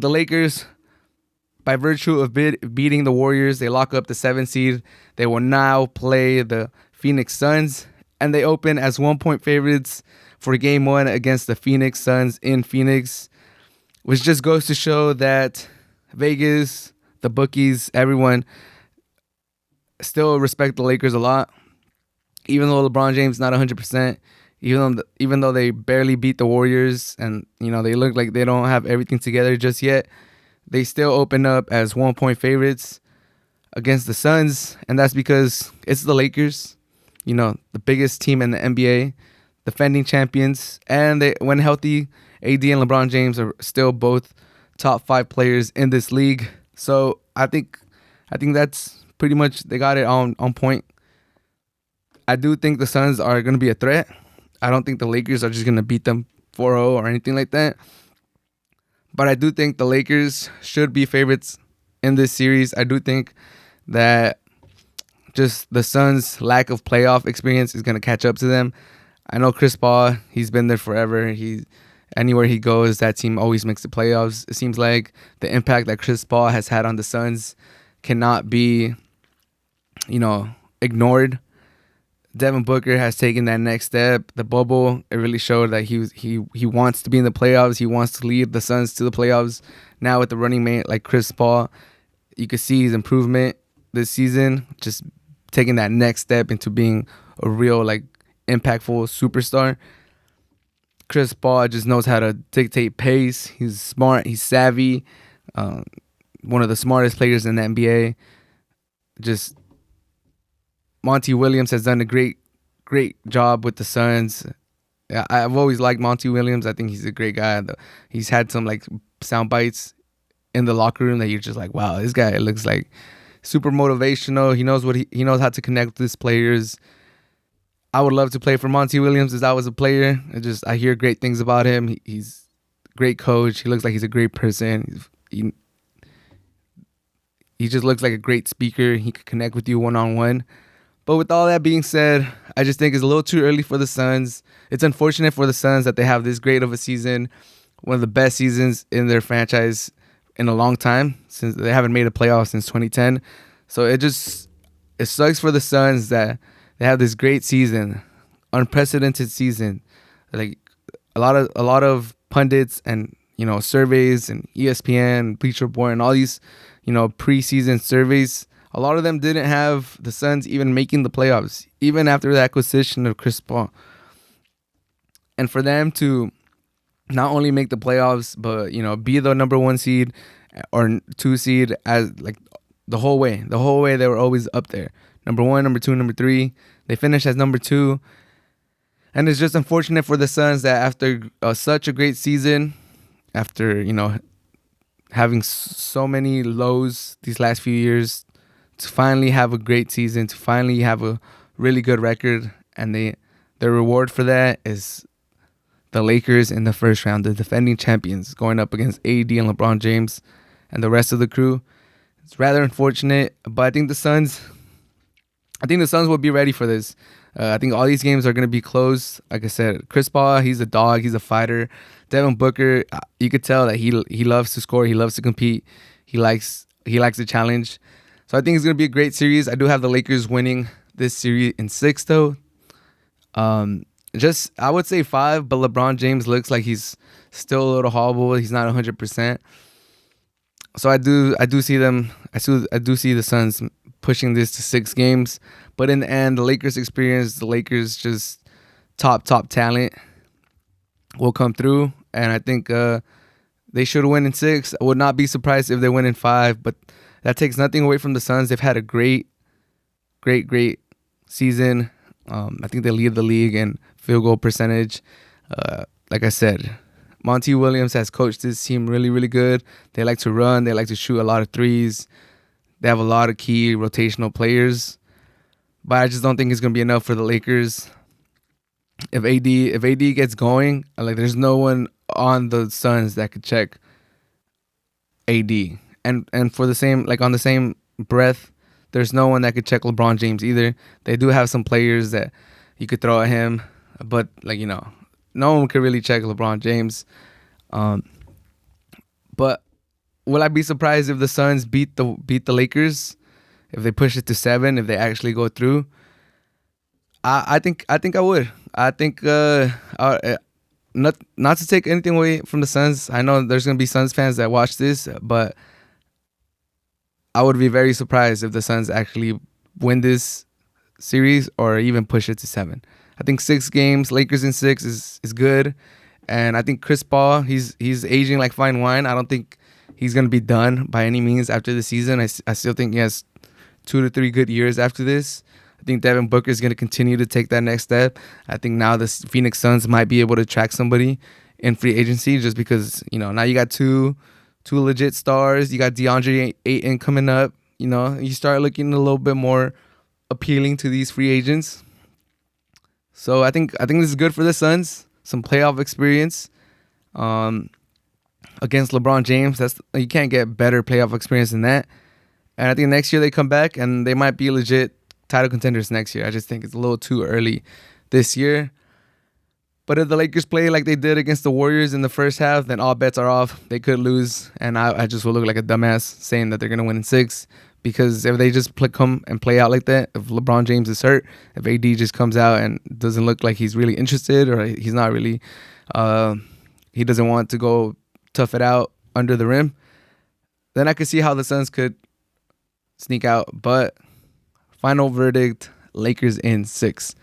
The Lakers, by virtue of beating the Warriors, they lock up the 7th seed. They will now play the Phoenix Suns, and they open as 1-point favorites for Game 1 against the Phoenix Suns in Phoenix, which just goes to show that Vegas, the bookies, everyone still respect the Lakers a lot. Even though LeBron James not 100%, even though they barely beat the Warriors and they look like they don't have everything together just yet, they still open up as 1-point favorites against the Suns, and that's because it's the Lakers, the biggest team in the NBA, defending champions, and they, when healthy, AD and LeBron James are still both top 5 players in this league. So I think that's pretty much, they got it on point. I do think the Suns are going to be a threat. I don't think the Lakers are just going to beat them 4-0 or anything like that. But I do think the Lakers should be favorites in this series. I do think that just the Suns' lack of playoff experience is going to catch up to them. I know Chris Paul, he's been there forever. Anywhere he goes, that team always makes the playoffs. It seems like the impact that Chris Paul has had on the Suns cannot be, ignored. Devin Booker has taken that next step. The bubble, it really showed that he wants to be in the playoffs. He wants to lead the Suns to the playoffs. Now with the running mate like Chris Paul, you could see his improvement this season, just taking that next step into being a real impactful superstar. Chris Paul just knows how to dictate pace. He's smart. He's savvy. One of the smartest players in the NBA. Just Monty Williams has done a great job with the Suns. I've always liked Monty Williams. I think he's a great guy. He's had some sound bites in the locker room that you're just like, wow, this guy looks like super motivational. He knows he knows how to connect with his players. I would love to play for Monty Williams as I was a player. I hear great things about him. He's a great coach. He looks like he's a great person. He just looks like a great speaker. He could connect with you one-on-one. But with all that being said, I just think it's a little too early for the Suns. It's unfortunate for the Suns that they have this great of a season, one of the best seasons in their franchise in a long time, since they haven't made a playoff since 2010. So it sucks for the Suns that they have this great season, unprecedented season. Like a lot of pundits and surveys and ESPN, Bleacher Report, and all these preseason surveys, a lot of them didn't have the Suns even making the playoffs, even after the acquisition of Chris Paul. And for them to not only make the playoffs, but be the number 1 seed or 2 seed as the whole way they were always up there, number 1, number 2, number 3. They finished as number 2, and it's just unfortunate for the Suns that after such a great season, after having so many lows these last few years, to finally have a great season, to finally have a really good record, and the reward for that is the Lakers in the first round, the defending champions, going up against AD and LeBron James and the rest of the crew. It's rather unfortunate, but I think the Suns will be ready for this. I think all these games are going to be close. Like I said, Chris Paul, he's a dog, he's a fighter. Devin Booker, you could tell that he loves to score, he loves to compete, he likes the challenge. So I think it's going to be a great series. I do have the Lakers winning this series in 6, though. I would say 5, but LeBron James looks like he's still a little hobbled. He's not 100%. So I do see them. I do see the Suns pushing this to 6 games. But in the end, the Lakers experience, the Lakers just top talent will come through. And I think they should win in 6. I would not be surprised if they win in 5, but that takes nothing away from the Suns. They've had a great season. I think they lead the league in field goal percentage. Like I said, Monty Williams has coached this team really, really good. They like to run. They like to shoot a lot of threes. They have a lot of key rotational players. But I just don't think it's going to be enough for the Lakers. If AD gets going, there's no one on the Suns that could check AD. And for the same, on the same breath, there's no one that could check LeBron James either. They do have some players that you could throw at him, but no one could really check LeBron James. But will I be surprised if the Suns beat the Lakers? If they push it to 7, if they actually go through? I think I would. I think not to take anything away from the Suns. I know there's gonna be Suns fans that watch this, but I would be very surprised if the Suns actually win this series or even push it to 7. I think 6 games, Lakers in 6 is good, and I think Chris Paul he's aging like fine wine. I don't think he's gonna be done by any means after the season. I still think he has 2 to 3 good years after this. I think Devin Booker is going to continue to take that next step. I think now the Phoenix Suns might be able to track somebody in free agency just because, now you got two legit stars. You got DeAndre Ayton coming up. You start looking a little bit more appealing to these free agents. So I think this is good for the Suns. Some playoff experience against LeBron James. You can't get better playoff experience than that. And I think next year they come back and they might be legit title contenders next year. I just think it's a little too early this year. But if the Lakers play like they did against the Warriors in the first half, then all bets are off. They could lose, and I just will look like a dumbass saying that they're going to win in 6. Because if they just come and play out like that, if LeBron James is hurt, if AD just comes out and doesn't look like he's really interested or he's not really, he doesn't want to go tough it out under the rim, then I could see how the Suns could sneak out. But final verdict, Lakers in 6.